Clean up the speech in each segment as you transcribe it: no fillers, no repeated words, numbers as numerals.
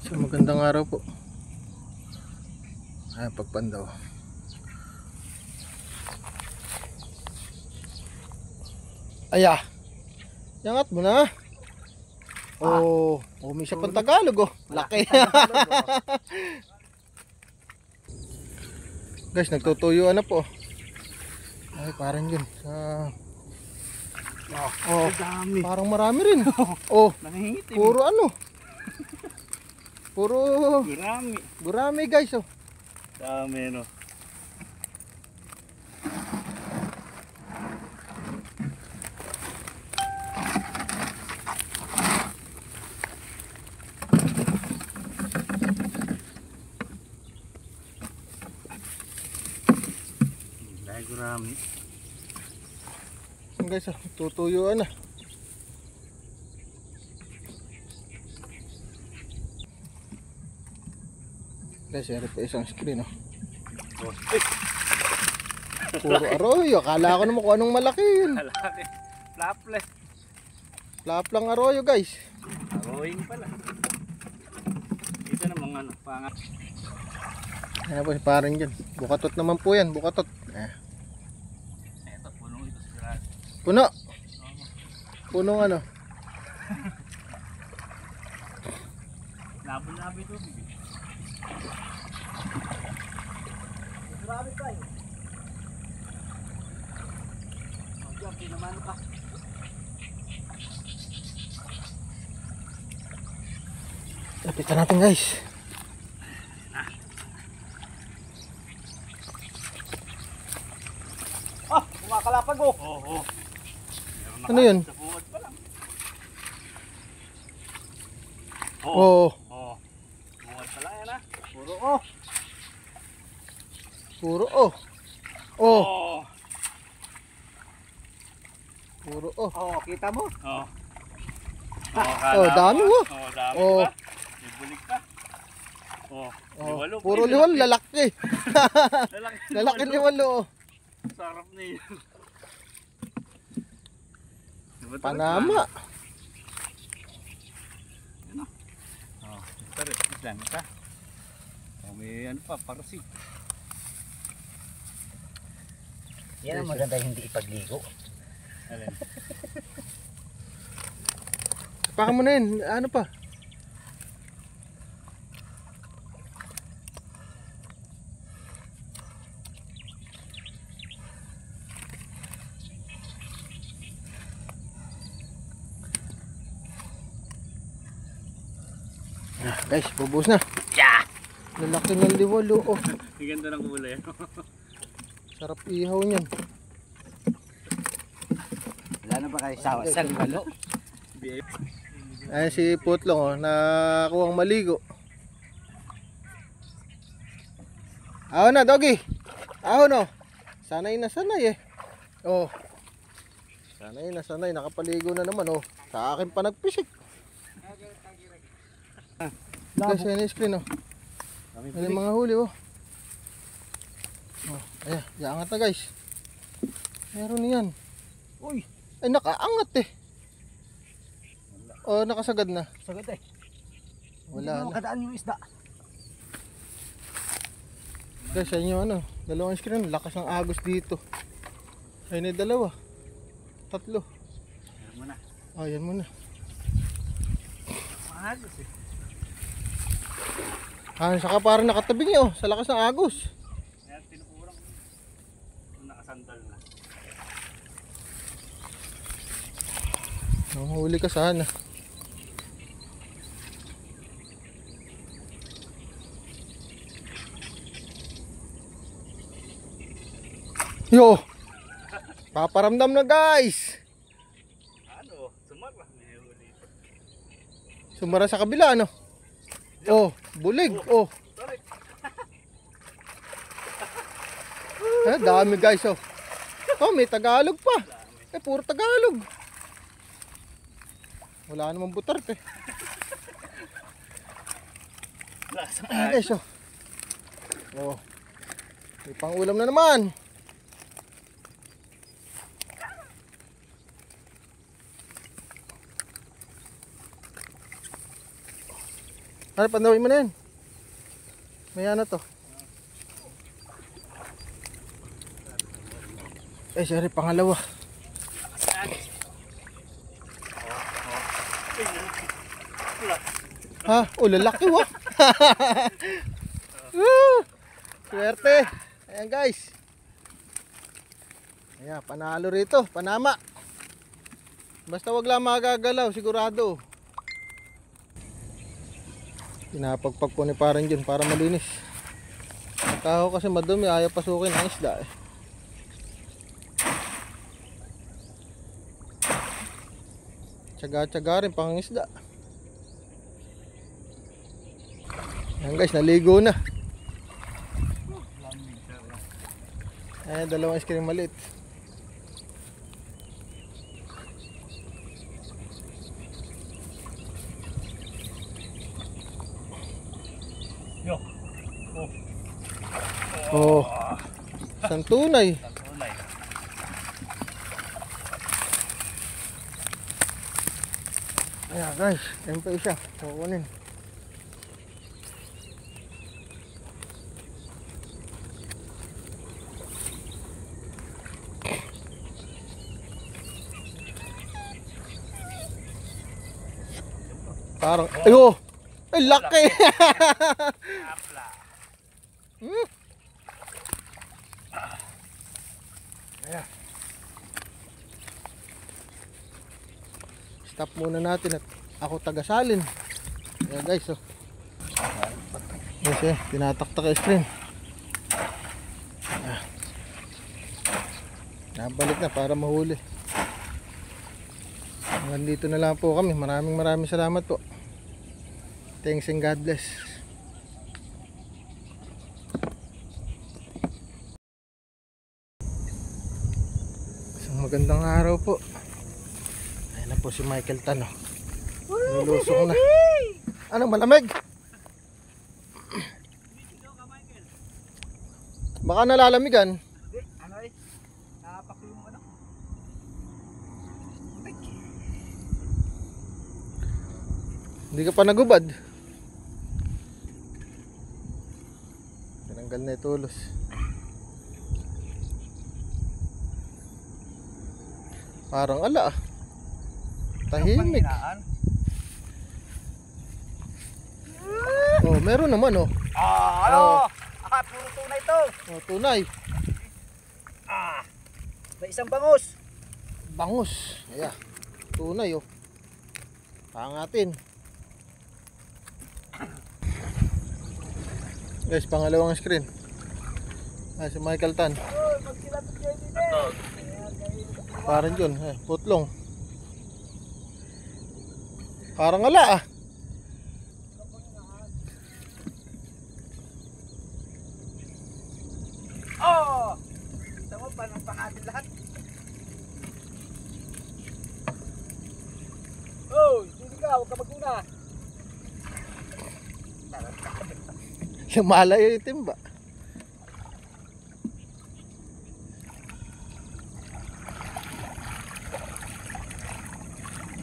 So magandang araw po. Ay, pagpandaw. Aya. Yangat mo na. Oh, may isa pang Tagalog oh. Laki. Guys, nagtutuyuan na po. Ay, parang yun. Oh, dami. parang marami rin. Oh, Nangingitim. puro ano. Puro Gurami. gurami guys oh. Dami no. Dahil gurami. Yan guys oh, tutuyuan na. Guys, yan pa isang screen oh. Puro arroyo. Akala ko naman kung anong malaki yun. Malaki. Flapless. Flap lang arroyo guys. Arrowing pala. Dito namang ano, pangat. Yan po, parang dyan. Bukatot naman po yan, bukatot. Eto, punong ito sigurado. Puno. Punong ano. Labo-labo ito. Grabe pa eh. O, diyan, pinamano ka. Lapitan natin guys. Ah, kumakalapag oh. Oo. Ano yun? Sa buwan pa lang. Oo. Oo. Buwan pa lang yan ah. Puro oh. Puro oh. Oh. Oo. Puro oh. Oo, kita mo? Oo. Oh, dami mo. Oo, dami Oh. pa. May bulig pa. Oo. Oh. Liwalo. Puro liwal, lalaki. Lalaki. Lalaki liwalo oh. Sarap na yun. Diba Panama. Yan o. Oo. Ito rin. Islan. Ito. Oh, may ano pa. Parasit. Yan ang maganda hindi ipagligo. Alin. Paka mo na yun. Ano pa? Guys, bubuhos na. Yeah! Lalaki ng liwalo oh. Ang ganda ng kulay. Sarap ihaw niyan. Wala na ba kayo sawa sa liwalo? Ayan si Putlong oh, nakakuhang maligo. Ahon na, doggy. Ahon oh. Sanay na sanay eh. Oh. Sanay na sanay, nakapaligo na naman oh. Sa akin pa nagpisik. Guys, yan yung screen oh. Yan yung mga huli oh. Oh, ayan, yaangat na guys. Meron yan. Uy! Ay, nakaangat eh. Oh, nakasagad na. Sagad eh. Wala na. Makadaan yung isda. Guys, yan yung ano, dalawang screen. Lakas ng agos dito. Ayun yung dalawa. Tatlo. Yan mo na. Oh, yan muna. Mahagos eh. Ah, saka parang nakatabi niya oh, sa lakas ng agos. Kaya tinupurang nakasandal na. Huli ka sana. Yo! Paparamdam na guys! Ano? Sumara. May huli ito. Sumara sa kabila ano? Oh, bulig. Oh. Sorry. Dami guys oh. Oh, may Tagalog pa. Eh, puro Tagalog. Wala namang butarte. Lasa. Guys oh. Oh. May pang-ulam na naman. Ano, pandawin mo na yan. May ano to. Sorry, pangalawa. Ha? Lalaki wa. Swerte. Ayan guys. Ayan, panalo rito. Panama. Basta wag lang magagalaw, sigurado. Pinapagpag po ni parang dyan para malinis. Pagkaho kasi madumi, ayaw pasukin ang isda eh. Tsaga-tsaga rin pang isda. Ayan guys, naligo na. Ayan, dalawang ice cream maliit. Yo. Oh. Isang tunay. Tunay. Ayan guys, ayun pa isa. Kukunin. Parang, ayo! Ay, laki! Apla. Ayan. Stop muna natin at ako tagasalin. Ayan guys, oh. Yes, tinataktak yung screen. Ayan. Nabalik na para mahuli. Hanggang dito na lang po kami. Maraming salamat po. Thanks and God bless. Isang magandang araw po. Ayan na po si Michael Tano. Nilusok na. Anong malamig? Baka nalalamigan. Ano eh? Napapak yung ano? Hindi ka pa nagubad. Tinanggal na itulos. Parang ala ah. Tahimik. Oh, meron naman oh. Ano? Puro tunay to. Oh, tunay. May isang bangus. Bangus. Ayan. Tunay oh. Pangatin. Guys, pangalawang screen. Ay, si Michael Tan. Parang yun, putlong. Parang ala ah. Oh! Kita mo pa ng pangatin lahat. Oh, hindi ka, huwag ka maguna. Lumalayo yung timba.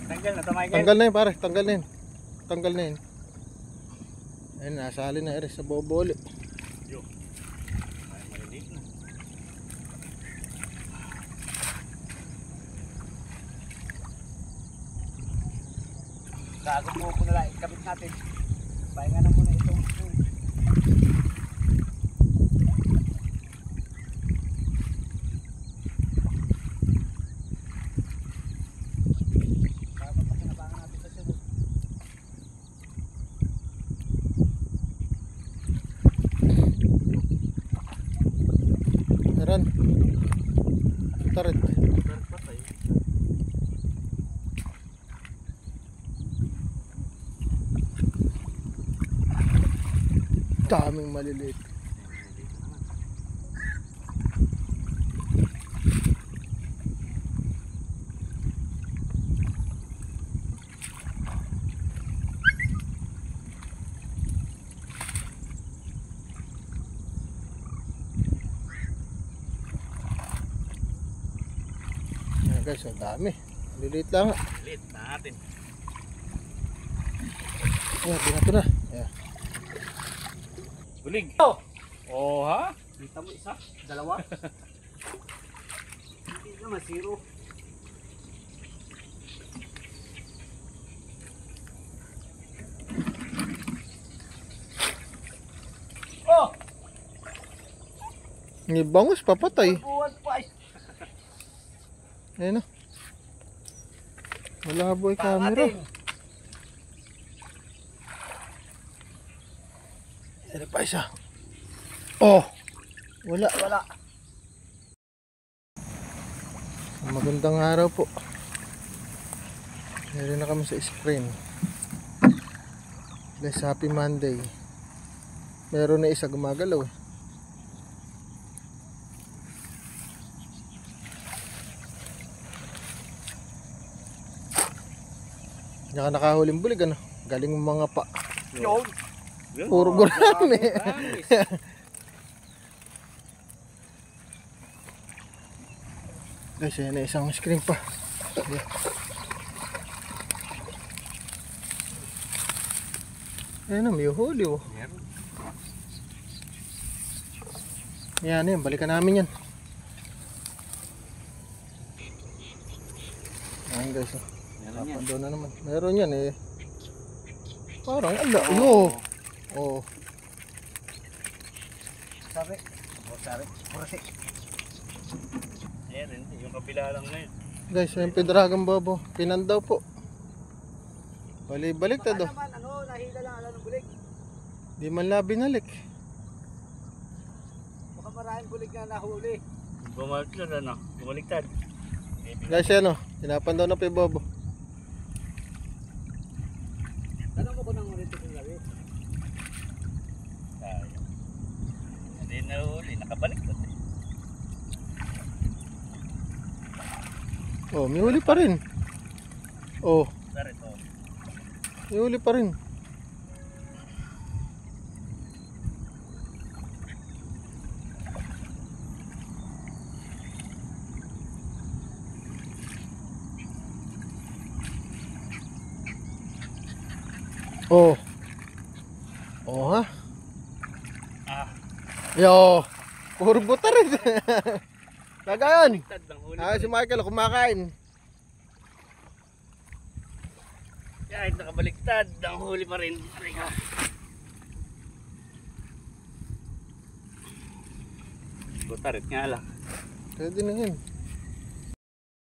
Tanggal na to, Michael. Tanggal na yun pare, tanggal na yun. Tanggal na yun. Ayun, nasali na rin sa bobole. Yo. Ay, maliit na. Bago mo po na lang, ikabit natin. Pahinga na muna itong Meron. Tarit. Daming maliliit. Ayan guys, ang dami. Maliliit lang. Lit natin. Ayan, binato na. Ayan. bulig. Oh, ha? Kita mo isa, dalawa. Hindi naman, zero. Oh! Ni bangus papatay. Buwan pa. Ayun na. Malabo yung camera. Pangating. Ano pa isa? Oh! Wala. Wala. Magandang araw po. Meron na kami sa screen. Bless Happy Monday. Meron na isa gumagalaw. Naka nakahuling bulig ano. Galing mga pa. Yun. Puro gurami. Guys, ayan na isang screen pa. Ayan na, may huli oh. Yan yan, balikan namin yan. Ayan guys oh. Meron yan. Doon na naman. Meron yan eh. Parang ala. Oh. Oh. Sabi. Oh, sabi. Kursi. Ayan, yung kabila lang na yun. Guys, yung Dragon Bobo. Pinandaw po. Balik Baka tado. naman, nahila lang alam ng bulig. Di man la binalik. Baka maraming bulig na nahuli. Bumalik ano? Bumaliktad. Guys, yan oh. Tinapandaw na pa yung Bobo. Tanong mo ko nang ulit kung gabi. Hindi na huli, nakabaliktad eh. Oh, may huli pa rin. Oh, Dari to. may huli pa rin. Oh. Oh ha. Ah, Yo. Puro buta rin. Kagayan. tad lang huli. Ah, si Michael kumakain. Kahit nakabaliktad, ang huli pa rin. Butarit nga lang. Pwede na yun.